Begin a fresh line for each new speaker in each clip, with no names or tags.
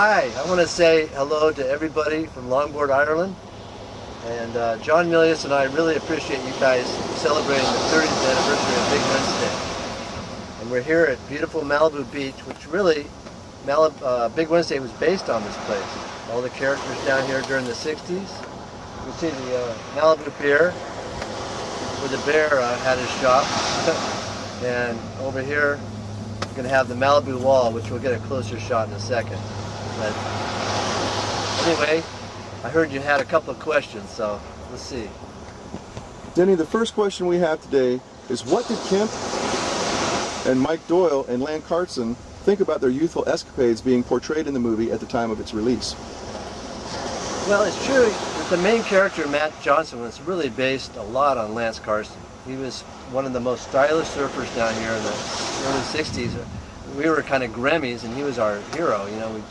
Hi, I want to say hello to everybody from Longboard, Ireland. And John Milius and I really appreciate you guys celebrating the 30th anniversary of Big Wednesday. And we're here at beautiful Malibu Beach, which really, Big Wednesday was based on this place. All the characters down here during the 60s. You can see the Malibu Pier, where the bear had his shop. And over here, we're going to have the Malibu Wall, which we'll get a closer shot in a second. But anyway, I heard you had a couple of questions, so let's see.
Denny, the first question we have today is, what did Kemp and Mike Doyle and Lan Carson think about their youthful escapades being portrayed in the movie at the time of its release?
Well, it's true that the main character, Matt Johnson, was really based a lot on Lance Carson. He was one of the most stylish surfers down here in the early 60s. We were kind of Grammys, and he was our hero. You know,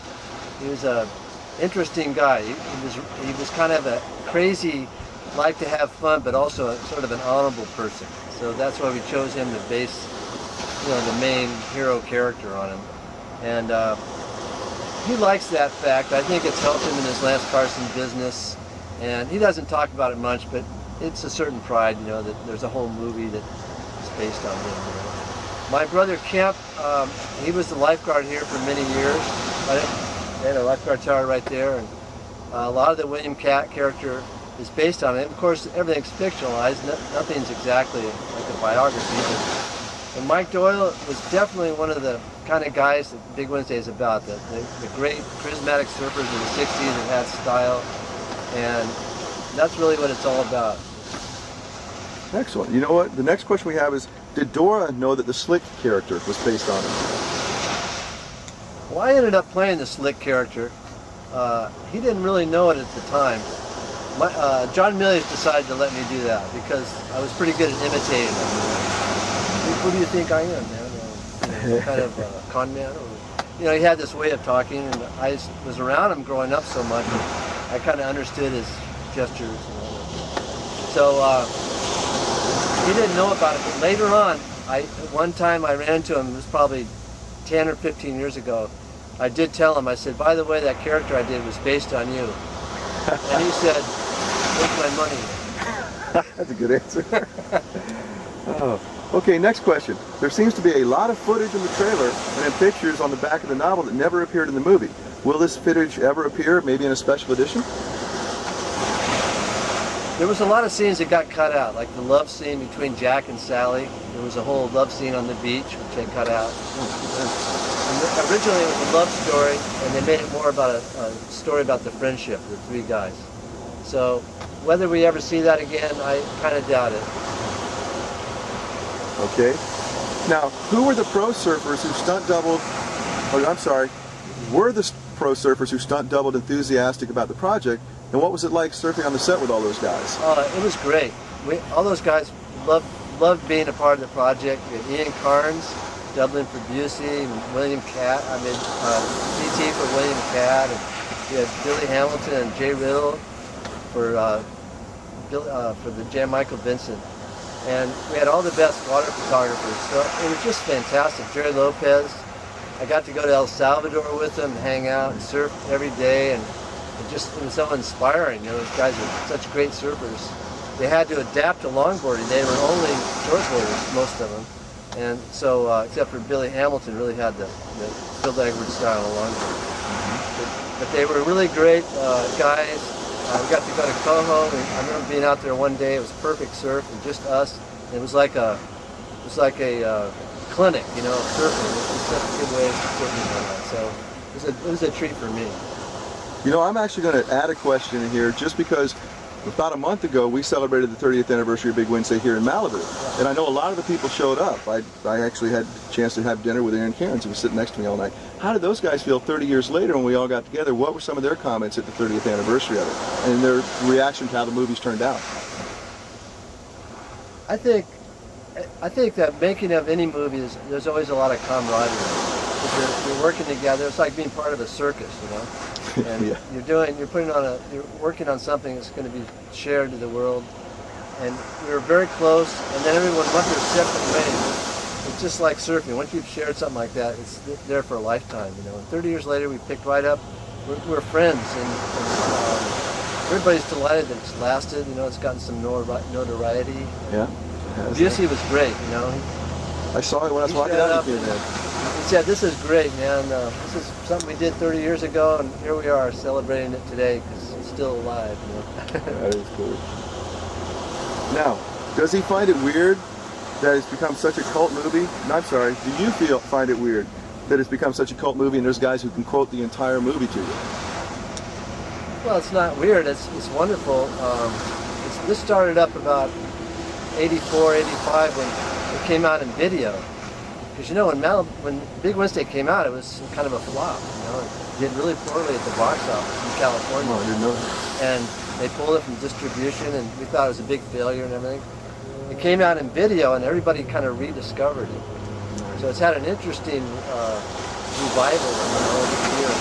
he was a interesting guy. He was kind of a crazy, like to have fun, but also a sort of an honorable person. So that's why we chose him to base, you know, the main hero character on him. And he likes that fact. I think it's helped him in his Lance Carson business. And he doesn't talk about it much, but it's a certain pride, you know, that there's a whole movie that is based on him. You know. My brother Kemp, he was the lifeguard here for many years. They had a lifeguard tower right there, and a lot of the William Cat character is based on it. Of course, everything's fictionalized. Nothing's exactly like a biography. And Mike Doyle was definitely one of the kind of guys that Big Wednesday is about. The great charismatic surfers in the 60s that had style, and that's really what it's all about.
Excellent. You know what? The next question we have is, did Dora know that the Slick character was based on him?
Well, I ended up playing the Slick character. He didn't really know it at the time. John Milius decided to let me do that because I was pretty good at imitating him. Who do you think I am, man? You know, kind of a con man? Or, you know, he had this way of talking, and I was around him growing up so much, I kind of understood his gestures and all that. So he didn't know about it, but later on, one time I ran into him, it was probably 10 or 15 years ago. I did tell him, I said, by the way, that character I did was based on you. And he said, take my money.
That's a good answer. Oh. Okay, next question. There seems to be a lot of footage in the trailer and in pictures on the back of the novel that never appeared in the movie. Will this footage ever appear, maybe in a special edition?
There was a lot of scenes that got cut out, like the love scene between Jack and Sally. There was a whole love scene on the beach, which they cut out. And originally it was a love story, and they made it more about a story about the friendship of the three guys. So whether we ever see that again, I kind of doubt it.
Okay. Now, who were the pro surfers who stunt doubled, were the pro surfers who stunt doubled enthusiastic about the project, and what was it like surfing on the set with all those guys? It
was great. All those guys loved being a part of the project. We had Ian Carnes, doubling for Busey, and William Cat, CT for William Cat, and we had Billy Hamilton and Jay Riddle for the Jan Michael Vincent. And we had all the best water photographers, so it was just fantastic. Jerry Lopez, I got to go to El Salvador with him, hang out, and surf every day, and it was so inspiring. You know, those guys are such great surfers. They had to adapt to longboarding. They were only shortboarders, most of them. And so, except for Billy Hamilton, really had the Phil Edwards style of longboard. But they were really great guys. We got to go to Coho. I remember being out there one day. It was perfect surf, and just us. It was like a clinic, you know, surfing. It was such a good way of surfing on that. So it was a treat for me.
You know, I'm actually going to add a question in here, just because about a month ago we celebrated the 30th anniversary of Big Wednesday here in Malibu, and I know a lot of the people showed up. I actually had a chance to have dinner with Aaron Cairns, who was sitting next to me all night. How did those guys feel 30 years later when we all got together? What were some of their comments at the 30th anniversary of it, and their reaction to how the movies turned out?
I think that making of any movie there's always a lot of camaraderie. You're working together. It's like being part of a circus, you know. And
yeah.
you're working on something that's going to be shared to the world. And we were very close, and then everyone went their separate ways. it's just like surfing. Once you've shared something like that, it's there for a lifetime, you know. And 30 years later, we picked right up. We're friends, and everybody's delighted that it's lasted. You know, it's gotten some notoriety.
Yeah.
Busey was great, you know.
I saw it when I was walking out here, man.
He said, "This is great, man. This is something we did 30 years ago, and here we are celebrating it today because it's still alive." You know?
That is cool. Now, does he find it weird that it's become such a cult movie? No, I'm sorry. Do you find it weird that it's become such a cult movie and there's guys who can quote the entire movie to you?
Well, it's not weird. It's wonderful. This started up about 84, 85 when it came out in video. Because you know, when Big Wednesday came out, it was kind of a flop. You know, it did really poorly at the box office in California.
Oh, I didn't know that.
And they pulled it from distribution, and we thought it was a big failure and everything. It came out in video, and everybody kind of rediscovered it. So it's had an interesting revival, you know, over the years.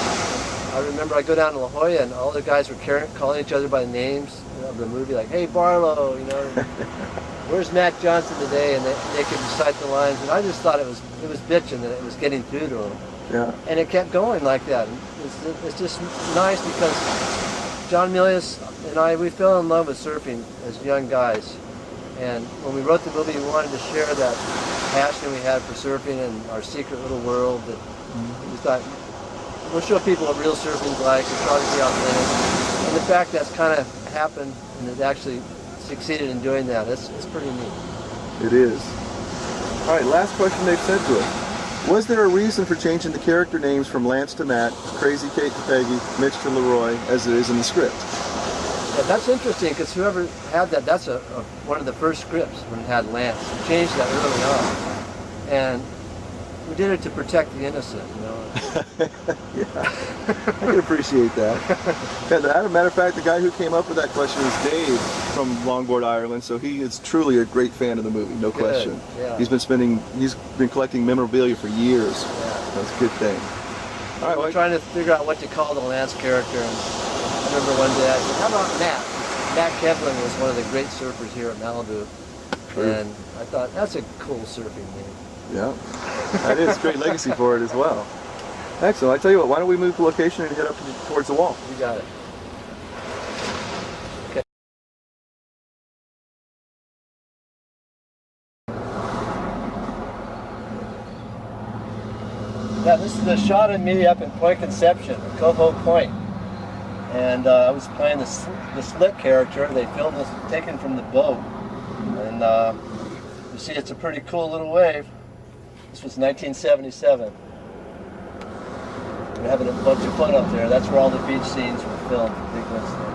I remember I go down to La Jolla, and all the guys were calling each other by the names of the movie, like, "Hey, Barlow, you know, where's Matt Johnson today?" And they could recite the lines, and I just thought it was bitching that it was getting through to them.
Yeah.
And it kept going like that. It's just nice because John Milius and I, we fell in love with surfing as young guys. And when we wrote the movie, we wanted to share that passion we had for surfing and our secret little world that we thought, we'll show people what real surfing's like, and try to be authentic. And the fact that's kind of happened and it actually succeeded in doing that, it's pretty neat.
It is. All right, last question they've sent to us. Was there a reason for changing the character names from Lance to Matt, Crazy Kate to Peggy, Mitch to Leroy, as it is in the script?
Yeah, that's interesting because whoever had that, that's one of the first scripts when it had Lance. We changed that early on. And we did it to protect the innocent, you know.
Yeah, I can appreciate that. And as a matter of fact, the guy who came up with that question is Dave from Longboard, Ireland. So he is truly a great fan of the movie, no question.
Yeah.
He's been collecting memorabilia for years.
Yeah.
That's a good thing. All right,
we're trying to figure out what to call the Lance character. And I remember one day I said, "How about Matt?" Matt Kevlin was one of the great surfers here at Malibu.
True.
And I thought, that's a cool surfing name.
Yeah, that is great legacy for it as well. Excellent. I tell you what, why don't we move the location and head up towards the wall?
You got it. Okay. Yeah, this is a shot of me up in Point Conception, Coho Point. And I was playing the slick character. They filmed this taken from the boat. And you see it's a pretty cool little wave. This was 1977. We're having a bunch of fun up there. That's where all the beach scenes were filmed for Big Wednesday.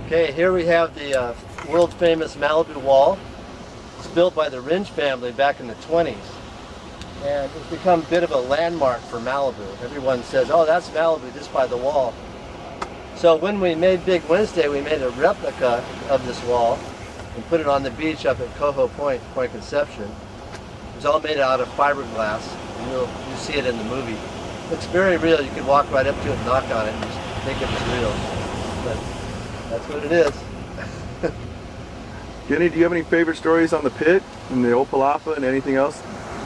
Okay, here we have the world famous Malibu Wall. It's built by the Ringe family back in the 20s. And it's become a bit of a landmark for Malibu. Everyone says, "Oh, that's Malibu just by the wall." So when we made Big Wednesday, we made a replica of this wall and put it on the beach up at Coho Point, Point Conception. It was all made out of fiberglass, and you'll see it in the movie. It looks very real. You could walk right up to it and knock on it and just think it was real. But that's what it is.
Denny, do you have any favorite stories on the pit and the old Palapa and anything else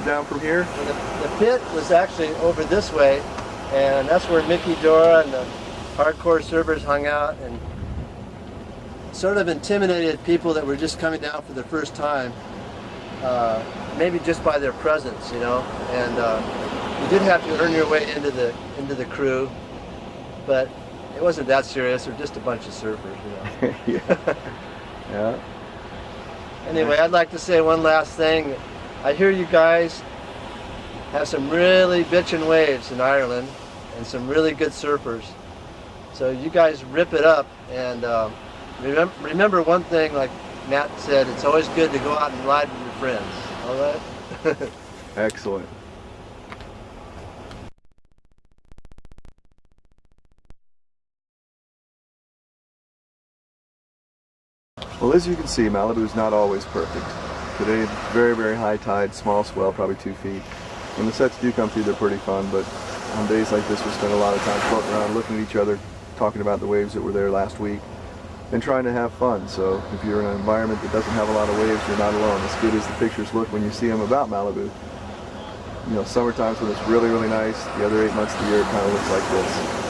down from here?
Well, the pit was actually over this way, and that's where Mickey Dora and the hardcore surfers hung out and sort of intimidated people that were just coming down for the first time, maybe just by their presence, you know. And you did have to earn your way into the crew, but it wasn't that serious. They're just a bunch of surfers, you know.
Yeah. Yeah.
Anyway, I'd like to say one last thing. I hear you guys have some really bitchin' waves in Ireland and some really good surfers. So you guys rip it up, and remember one thing, like Matt said, it's always good to go out and ride with your friends. All right?
Excellent. Well, as you can see, Malibu is not always perfect. Today, very, very high tide, small swell, probably 2 feet. When the sets do come through, they're pretty fun, but on days like this, we spend a lot of time floating around, looking at each other, talking about the waves that were there last week, and trying to have fun. So if you're in an environment that doesn't have a lot of waves, you're not alone. As good as the pictures look when you see them about Malibu, you know, summer times when it's really, really nice, the other 8 months of the year it kind of looks like this.